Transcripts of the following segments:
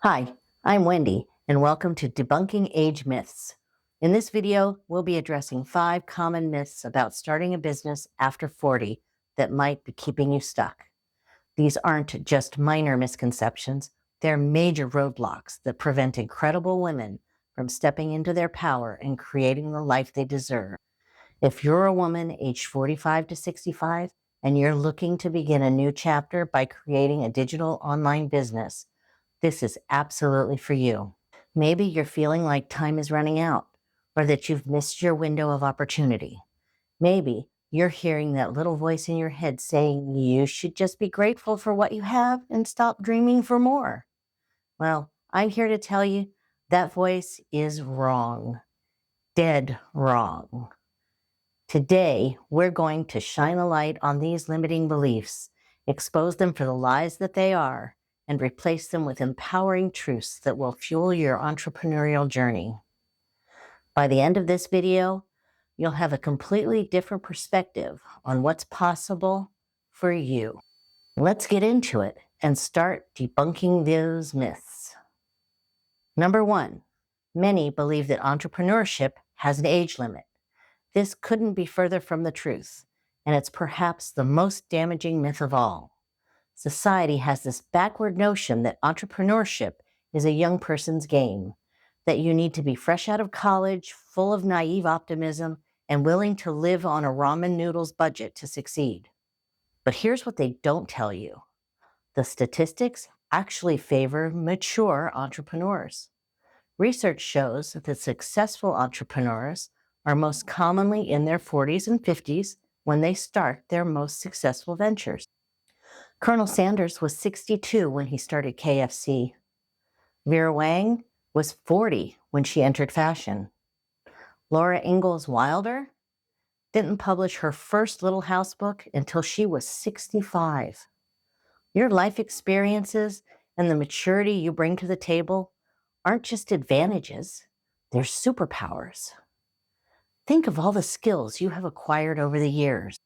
Hi, I'm Wendy, and welcome to Debunking Age Myths. In this video, we'll be addressing 5 common myths about starting a business after 40 that might be keeping you stuck. These aren't just minor misconceptions, they're major roadblocks that prevent incredible women from stepping into their power and creating the life they deserve. If you're a woman aged 45 to 65 and you're looking to begin a new chapter by creating a digital online business, this is absolutely for you. Maybe you're feeling like time is running out or that you've missed your window of opportunity. Maybe you're hearing that little voice in your head saying you should just be grateful for what you have and stop dreaming for more. Well, I'm here to tell you that voice is wrong. Dead wrong. Today, we're going to shine a light on these limiting beliefs, expose them for the lies that they are, and replace them with empowering truths that will fuel your entrepreneurial journey. By the end of this video, you'll have a completely different perspective on what's possible for you. Let's get into it and start debunking those myths. Number 1, many believe that entrepreneurship has an age limit. This couldn't be further from the truth, and it's perhaps the most damaging myth of all. Society has this backward notion that entrepreneurship is a young person's game, that you need to be fresh out of college, full of naive optimism, and willing to live on a ramen noodles budget to succeed. But here's what they don't tell you. The statistics actually favor mature entrepreneurs. Research shows that successful entrepreneurs are most commonly in their 40s and 50s when they start their most successful ventures. Colonel Sanders was 62 when he started KFC. Vera Wang was 40 when she entered fashion. Laura Ingalls Wilder didn't publish her first Little House book until she was 65. Your life experiences and the maturity you bring to the table aren't just advantages, they're superpowers. Think of all the skills you have acquired over the years.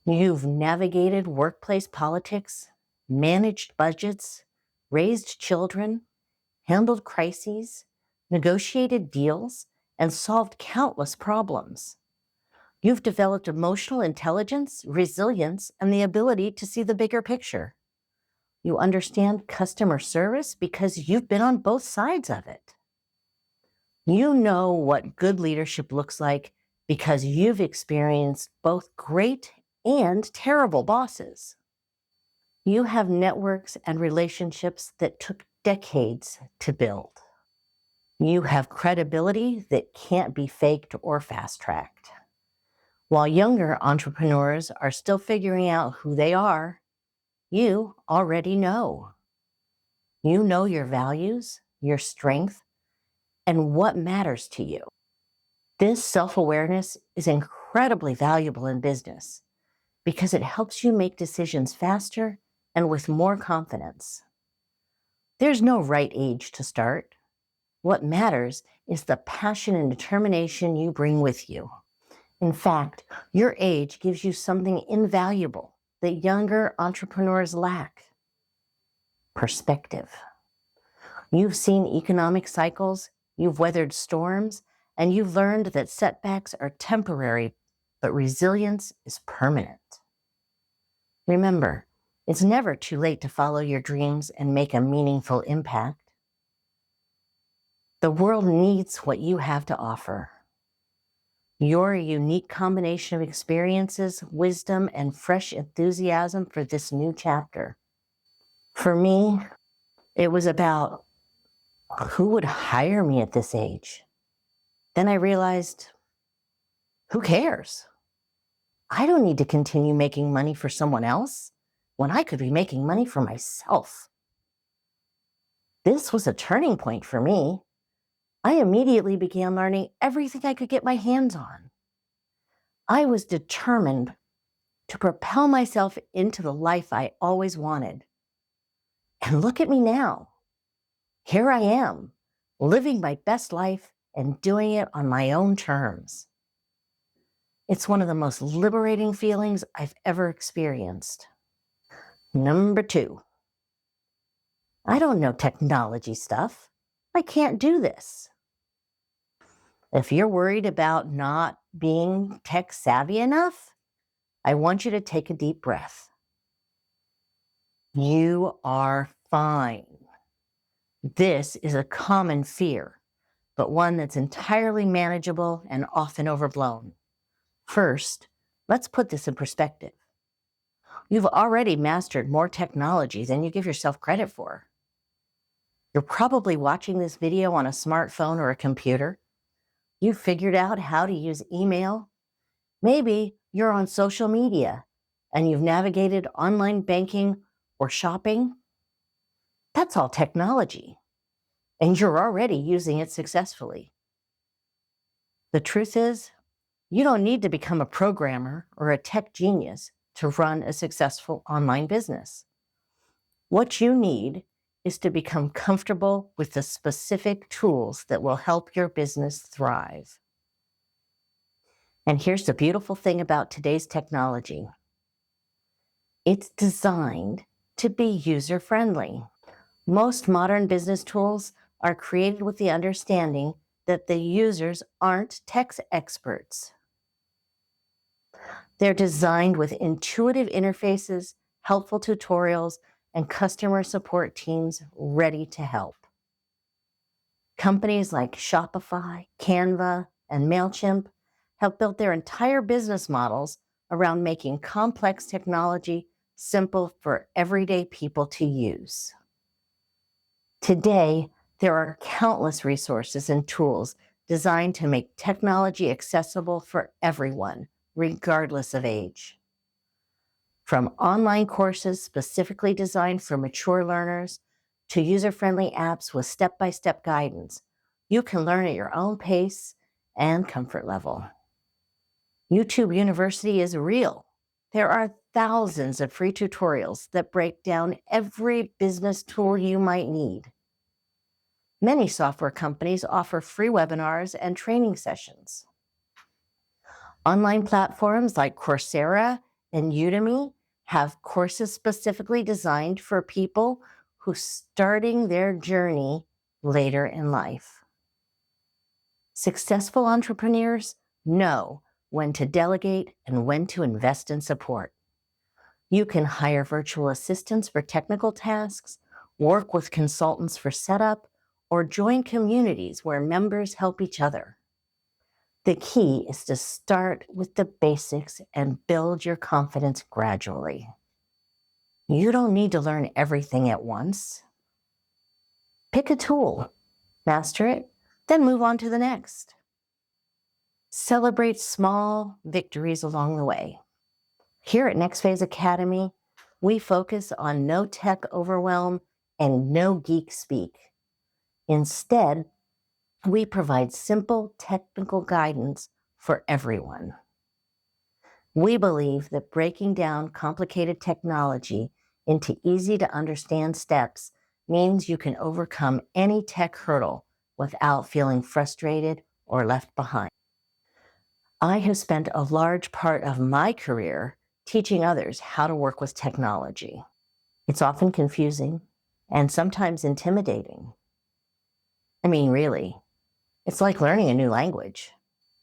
You've navigated workplace politics, managed budgets, raised children, handled crises, negotiated deals, and solved countless problems. You've developed emotional intelligence, resilience, and the ability to see the bigger picture. You understand customer service because you've been on both sides of it. You know what good leadership looks like because you've experienced both great and terrible bosses. You have networks and relationships that took decades to build. You have credibility that can't be faked or fast-tracked. While younger entrepreneurs are still figuring out who they are, you already know. You know your values, your strength, and what matters to you. This self-awareness is incredibly valuable in business because it helps you make decisions faster and with more confidence. There's no right age to start. What matters is the passion and determination you bring with you. In fact, your age gives you something invaluable that younger entrepreneurs lack: perspective. You've seen economic cycles, you've weathered storms, and you've learned that setbacks are temporary, but resilience is permanent. Remember, it's never too late to follow your dreams and make a meaningful impact. The world needs what you have to offer. Your unique combination of experiences, wisdom, and fresh enthusiasm for this new chapter. For me, it was about who would hire me at this age. Then I realized, who cares? I don't need to continue making money for someone else when I could be making money for myself. This was a turning point for me. I immediately began learning everything I could get my hands on. I was determined to propel myself into the life I always wanted. And look at me now. Here I am, living my best life and doing it on my own terms. It's one of the most liberating feelings I've ever experienced. Number 2, I don't know technology stuff. I can't do this. If you're worried about not being tech savvy enough, I want you to take a deep breath. You are fine. This is a common fear, but one that's entirely manageable and often overblown. First, let's put this in perspective. You've already mastered more technology than you give yourself credit for. You're probably watching this video on a smartphone or a computer. You've figured out how to use email. Maybe you're on social media and you've navigated online banking or shopping. That's all technology, and you're already using it successfully. The truth is, you don't need to become a programmer or a tech genius to run a successful online business. What you need is to become comfortable with the specific tools that will help your business thrive. And here's the beautiful thing about today's technology. It's designed to be user-friendly. Most modern business tools are created with the understanding that the users aren't tech experts. They're designed with intuitive interfaces, helpful tutorials, and customer support teams ready to help. Companies like Shopify, Canva, and MailChimp have built their entire business models around making complex technology simple for everyday people to use. Today, there are countless resources and tools designed to make technology accessible for everyone, regardless of age. From online courses specifically designed for mature learners to user-friendly apps with step-by-step guidance, you can learn at your own pace and comfort level. YouTube University is real. There are thousands of free tutorials that break down every business tool you might need. Many software companies offer free webinars and training sessions. Online platforms like Coursera and Udemy have courses specifically designed for people who are starting their journey later in life. Successful entrepreneurs know when to delegate and when to invest in support. You can hire virtual assistants for technical tasks, work with consultants for setup, or join communities where members help each other. The key is to start with the basics and build your confidence gradually. You don't need to learn everything at once. Pick a tool, master it, then move on to the next. Celebrate small victories along the way. Here at NextPhaZe Academy, we focus on no tech overwhelm and no geek speak. Instead, we provide simple technical guidance for everyone. We believe that breaking down complicated technology into easy to understand steps means you can overcome any tech hurdle without feeling frustrated or left behind. I have spent a large part of my career teaching others how to work with technology. It's often confusing and sometimes intimidating. I mean, really, it's like learning a new language.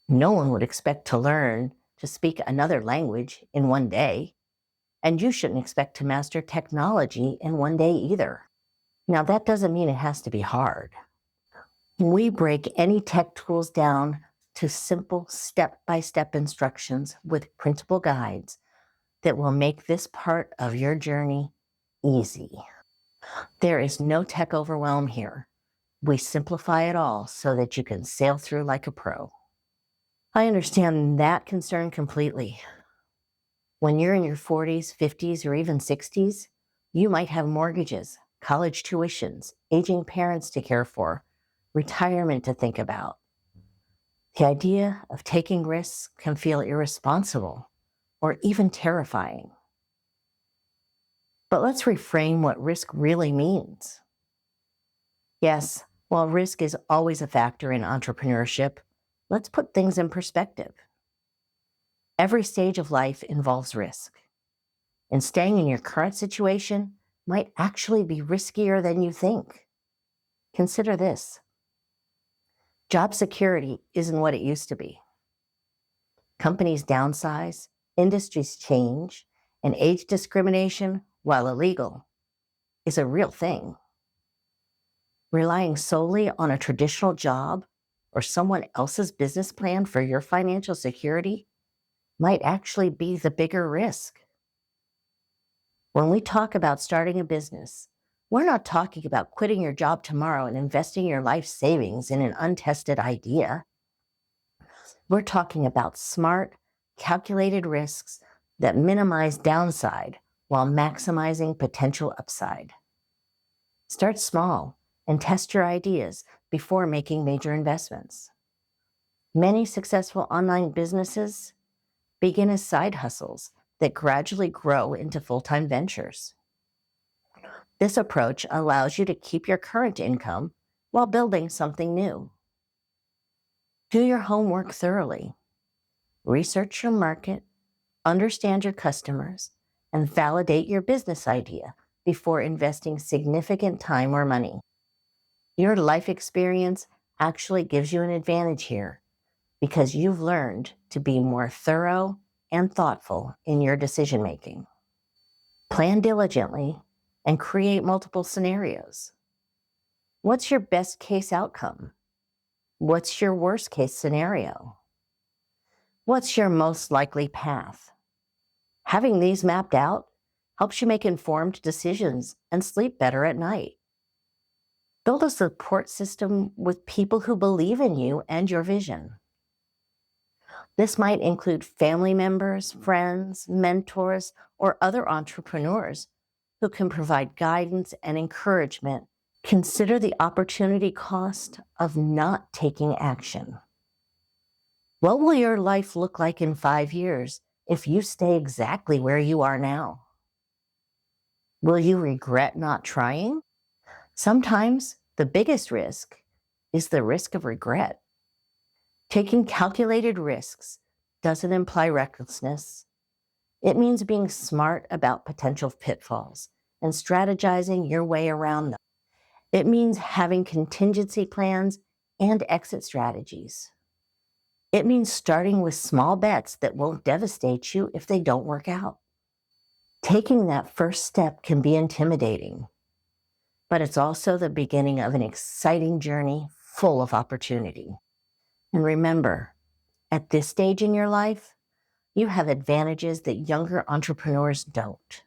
No one would expect to learn to speak another language in one day, and you shouldn't expect to master technology in one day either. Now, that doesn't mean it has to be hard. We break any tech tools down to simple step-by-step instructions with printable guides that will make this part of your journey easy. There is no tech overwhelm here. We simplify it all so that you can sail through like a pro. I understand that concern completely. When you're in your 40s, 50s, or even 60s, you might have mortgages, college tuitions, aging parents to care for, retirement to think about. The idea of taking risks can feel irresponsible or even terrifying. But let's reframe what risk really means. Yes, while risk is always a factor in entrepreneurship, let's put things in perspective. Every stage of life involves risk, and staying in your current situation might actually be riskier than you think. Consider this. Job security isn't what it used to be. Companies downsize, industries change, and age discrimination, while illegal, is a real thing. Relying solely on a traditional job or someone else's business plan for your financial security might actually be the bigger risk. When we talk about starting a business, we're not talking about quitting your job tomorrow and investing your life savings in an untested idea. We're talking about smart, calculated risks that minimize downside while maximizing potential upside. Start small and test your ideas before making major investments. Many successful online businesses begin as side hustles that gradually grow into full-time ventures. This approach allows you to keep your current income while building something new. Do your homework thoroughly. Research your market, understand your customers, and validate your business idea before investing significant time or money. Your life experience actually gives you an advantage here because you've learned to be more thorough and thoughtful in your decision-making. Plan diligently and create multiple scenarios. What's your best case outcome? What's your worst case scenario? What's your most likely path? Having these mapped out helps you make informed decisions and sleep better at night. Build a support system with people who believe in you and your vision. This might include family members, friends, mentors, or other entrepreneurs who can provide guidance and encouragement. Consider the opportunity cost of not taking action. What will your life look like in 5 years if you stay exactly where you are now? Will you regret not trying? Sometimes the biggest risk is the risk of regret. Taking calculated risks doesn't imply recklessness. It means being smart about potential pitfalls and strategizing your way around them. It means having contingency plans and exit strategies. It means starting with small bets that won't devastate you if they don't work out. Taking that first step can be intimidating, but it's also the beginning of an exciting journey full of opportunity. And remember, at this stage in your life, you have advantages that younger entrepreneurs don't.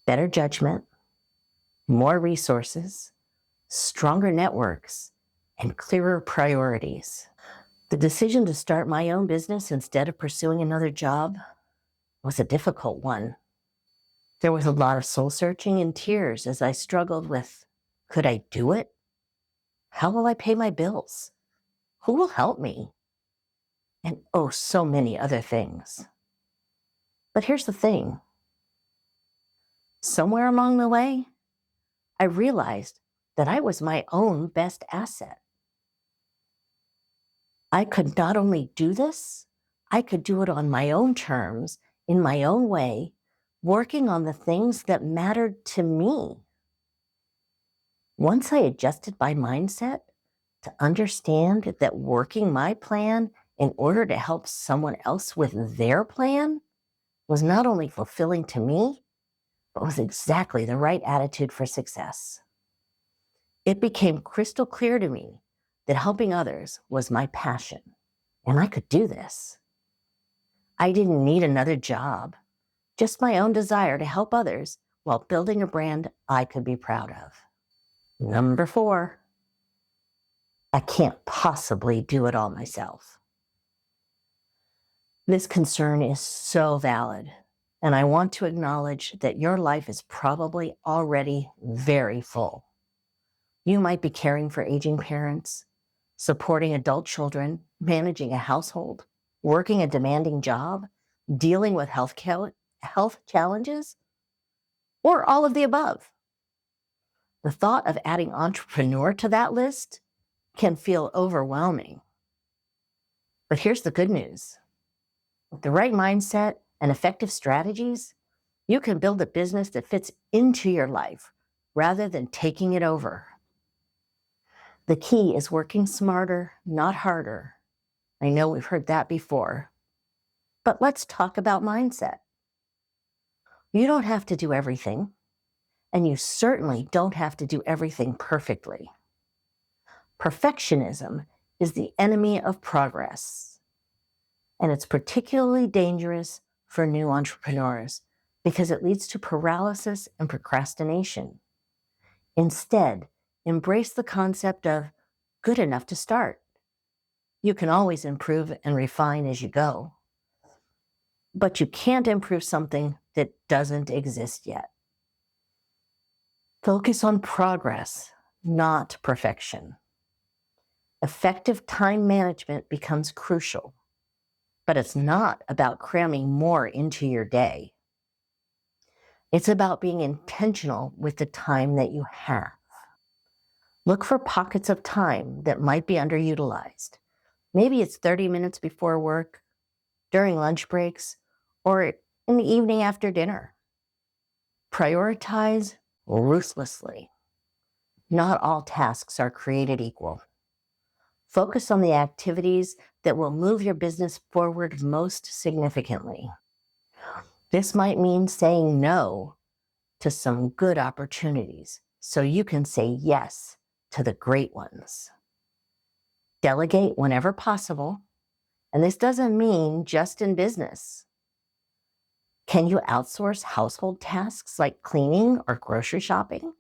Better judgment, more resources, stronger networks, and clearer priorities. The decision to start my own business instead of pursuing another job was a difficult one. There was a lot of soul searching and tears as I struggled with, could I do it? How will I pay my bills? Who will help me? And oh, so many other things. But here's the thing. Somewhere along the way, I realized that I was my own best asset. I could not only do this, I could do it on my own terms, in my own way, working on the things that mattered to me. Once I adjusted my mindset to understand that working my plan in order to help someone else with their plan was not only fulfilling to me, but was exactly the right attitude for success. It became crystal clear to me that helping others was my passion, and I could do this. I didn't need another job, just my own desire to help others while building a brand I could be proud of. Number 4, I can't possibly do it all myself. This concern is so valid, and I want to acknowledge that your life is probably already very full. You might be caring for aging parents, supporting adult children, managing a household, working a demanding job, dealing with health challenges, or all of the above. The thought of adding entrepreneur to that list can feel overwhelming. But here's the good news. With the right mindset and effective strategies, You can build a business that fits into your life rather than taking it over. The key is working smarter, not harder. I know we've heard that before, but let's talk about mindset. You don't have to do everything, and you certainly don't have to do everything perfectly. Perfectionism is the enemy of progress, and it's particularly dangerous for new entrepreneurs because it leads to paralysis and procrastination. Instead, embrace the concept of good enough to start. You can always improve and refine as you go, but you can't improve something that doesn't exist yet. Focus on progress, not perfection. Effective time management becomes crucial, but it's not about cramming more into your day. It's about being intentional with the time that you have. Look for pockets of time that might be underutilized. Maybe it's 30 minutes before work, during lunch breaks, or in the evening after dinner. Prioritize ruthlessly. Not all tasks are created equal. Focus on the activities that will move your business forward most significantly. This might mean saying no to some good opportunities so you can say yes to the great ones. Delegate whenever possible, and this doesn't mean just in business. Can you outsource household tasks like cleaning or grocery shopping?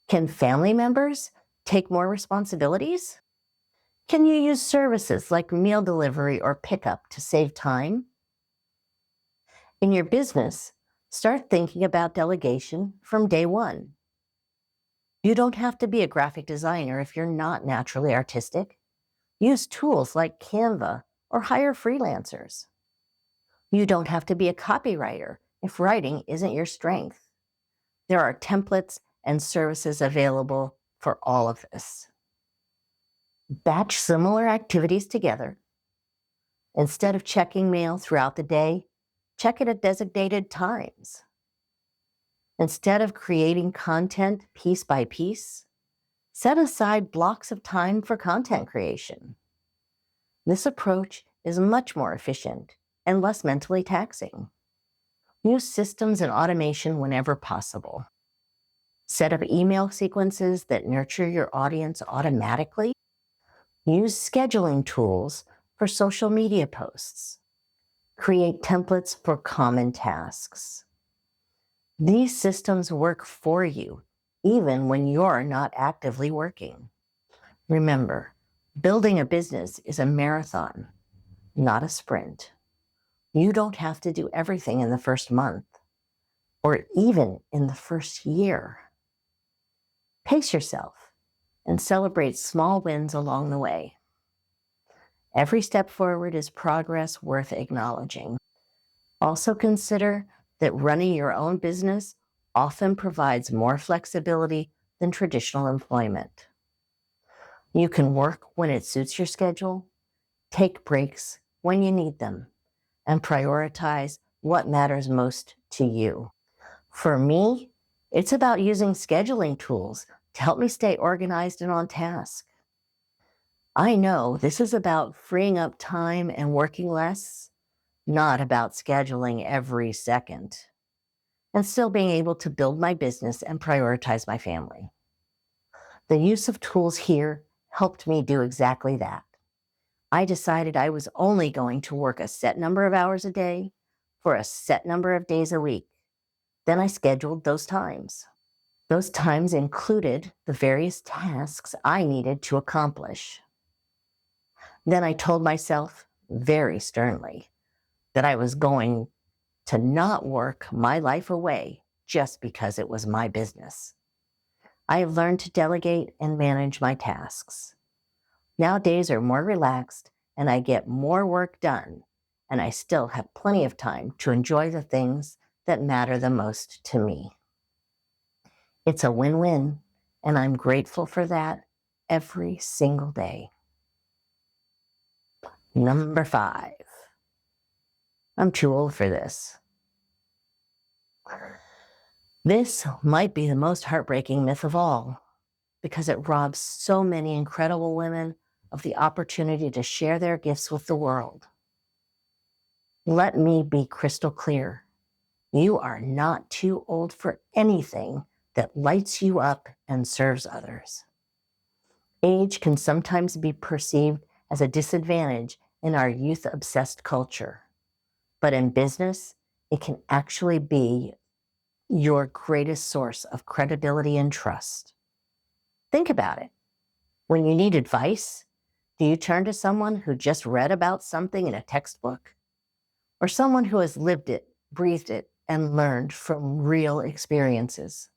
Can family members take more responsibilities? Can you use services like meal delivery or pickup to save time? In your business, start thinking about delegation from day one. You don't have to be a graphic designer if you're not naturally artistic. Use tools like Canva or hire freelancers. You don't have to be a copywriter if writing isn't your strength. There are templates and services available for all of this. Batch similar activities together. Instead of checking mail throughout the day, check it at designated times. Instead of creating content piece by piece, set aside blocks of time for content creation. This approach is much more efficient and less mentally taxing. Use systems and automation whenever possible. Set up email sequences that nurture your audience automatically. Use scheduling tools for social media posts. Create templates for common tasks. These systems work for you, even when you're not actively working. Remember, building a business is a marathon, not a sprint. You don't have to do everything in the first month, or even in the first year. Pace yourself and celebrate small wins along the way. Every step forward is progress worth acknowledging. Also consider that running your own business often provides more flexibility than traditional employment. You can work when it suits your schedule, take breaks when you need them, and prioritize what matters most to you. For me, it's about using scheduling tools to help me stay organized and on task. I know this is about freeing up time and working less, not about scheduling every second, and still being able to build my business and prioritize my family. The use of tools here helped me do exactly that. I decided I was only going to work a set number of hours a day for a set number of days a week. Then I scheduled those times. Those times included the various tasks I needed to accomplish. Then I told myself, very sternly, that I was going to not work my life away just because it was my business. I have learned to delegate and manage my tasks. Now days are more relaxed and I get more work done, and I still have plenty of time to enjoy the things that matter the most to me. It's a win-win, and I'm grateful for that every single day. Number 5. I'm too old for this. This might be the most heartbreaking myth of all because it robs so many incredible women of the opportunity to share their gifts with the world. Let me be crystal clear. You are not too old for anything that lights you up and serves others. Age can sometimes be perceived as a disadvantage in our youth-obsessed culture. But in business, it can actually be your greatest source of credibility and trust. Think about it. When you need advice, do you turn to someone who just read about something in a textbook? Or someone who has lived it, breathed it, and learned from real experiences?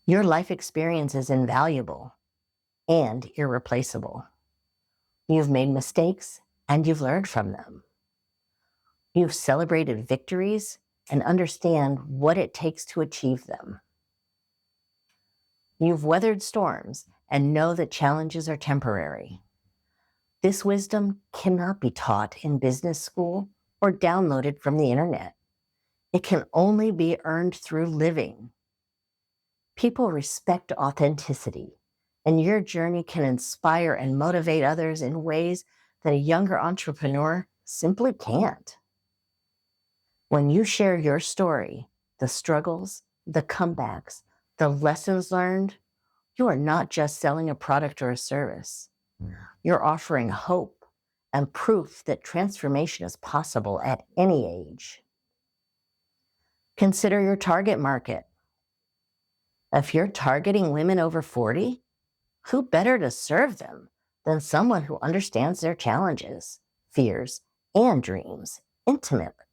Your life experience is invaluable and irreplaceable. You've made mistakes and you've learned from them. You've celebrated victories and understand what it takes to achieve them. You've weathered storms and know that challenges are temporary. This wisdom cannot be taught in business school or downloaded from the internet. It can only be earned through living. People respect authenticity, and your journey can inspire and motivate others in ways that a younger entrepreneur simply can't. When you share your story, the struggles, the comebacks, the lessons learned, you are not just selling a product or a service. You're offering hope and proof that transformation is possible at any age. Consider your target market. If you're targeting women over 40, who better to serve them than someone who understands their challenges, fears, and dreams intimately?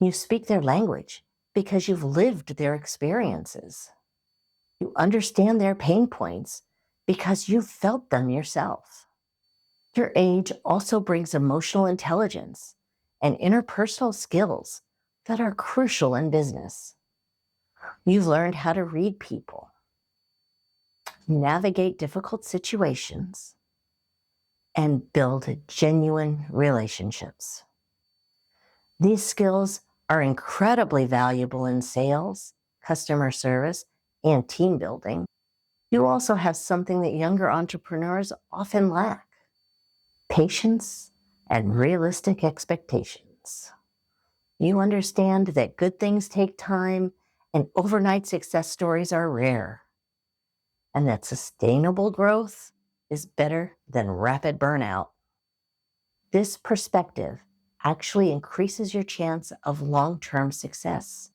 You speak their language because you've lived their experiences. You understand their pain points because you've felt them yourself. Your age also brings emotional intelligence and interpersonal skills that are crucial in business. You've learned how to read people, navigate difficult situations, and build genuine relationships. These skills are incredibly valuable in sales, customer service, and team building. You also have something that younger entrepreneurs often lack: patience and realistic expectations. You understand that good things take time and overnight success stories are rare, and that sustainable growth is better than rapid burnout. This perspective actually increases your chance of long-term success.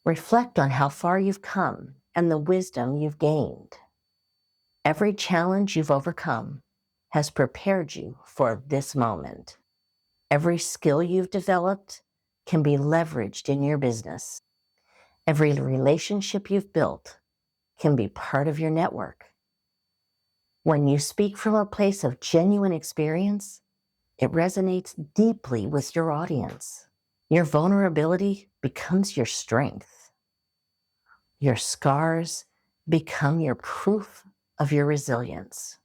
Reflect on how far you've come and the wisdom you've gained. Every challenge you've overcome has prepared you for this moment. Every skill you've developed can be leveraged in your business. Every relationship you've built can be part of your network. When you speak from a place of genuine experience, it resonates deeply with your audience. Your vulnerability becomes your strength. Your scars become your proof of your resilience.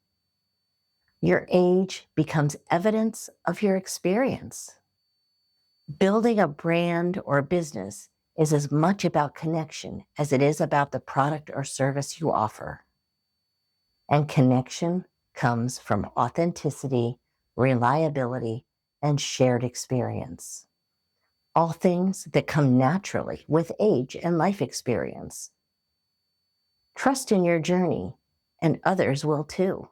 Your age becomes evidence of your experience. Building a brand or business is as much about connection as it is about the product or service you offer. And connection comes from authenticity, reliability, and shared experience. All things that come naturally with age and life experience. Trust in your journey, and others will too.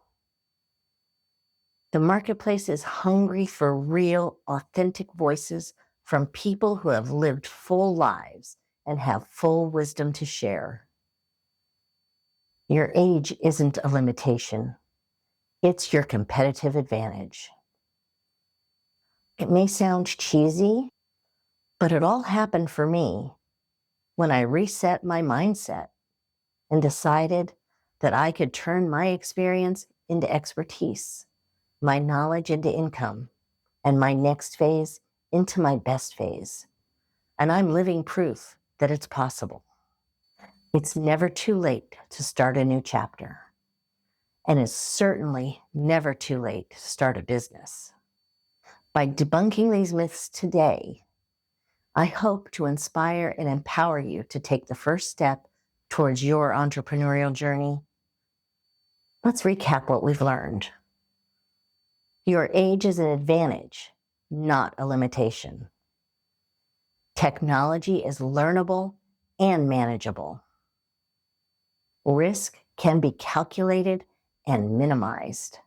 The marketplace is hungry for real, authentic voices from people who have lived full lives and have full wisdom to share. Your age isn't a limitation. It's your competitive advantage. It may sound cheesy, but it all happened for me when I reset my mindset and decided that I could turn my experience into expertise, my knowledge into income, and my next phase into my best phase. And I'm living proof that it's possible. It's never too late to start a new chapter. And it's certainly never too late to start a business. By debunking these myths today, I hope to inspire and empower you to take the first step towards your entrepreneurial journey. Let's recap what we've learned. Your age is an advantage, not a limitation. Technology is learnable and manageable. Risk can be calculated and minimized.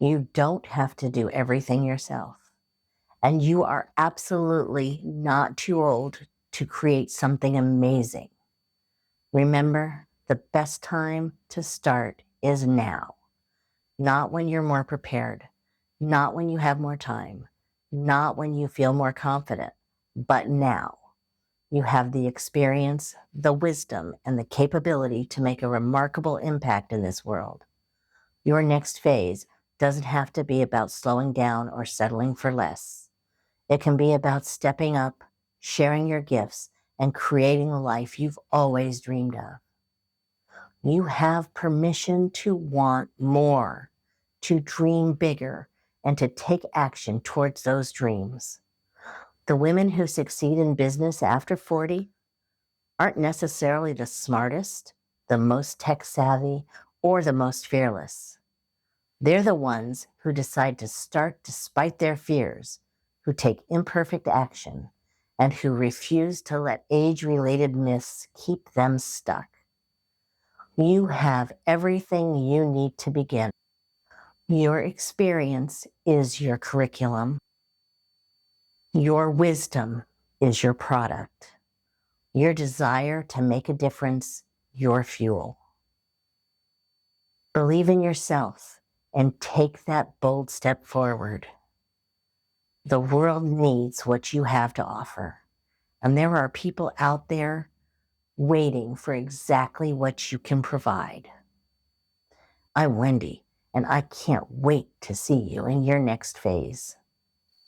You don't have to do everything yourself. And you are absolutely not too old to create something amazing. Remember, the best time to start is now, not when you're more prepared, not when you have more time, not when you feel more confident, but now. You have the experience, the wisdom, and the capability to make a remarkable impact in this world. Your next phase doesn't have to be about slowing down or settling for less. It can be about stepping up, sharing your gifts, and creating the life you've always dreamed of. You have permission to want more, to dream bigger, and to take action towards those dreams. The women who succeed in business after 40 aren't necessarily the smartest, the most tech savvy, or the most fearless. They're the ones who decide to start despite their fears, who take imperfect action, and who refuse to let age-related myths keep them stuck. You have everything you need to begin. Your experience is your curriculum. Your wisdom is your product. Your desire to make a difference, your fuel. Believe in yourself and take that bold step forward. The world needs what you have to offer, and there are people out there waiting for exactly what you can provide. I'm Wendy, and I can't wait to see you in your next phase.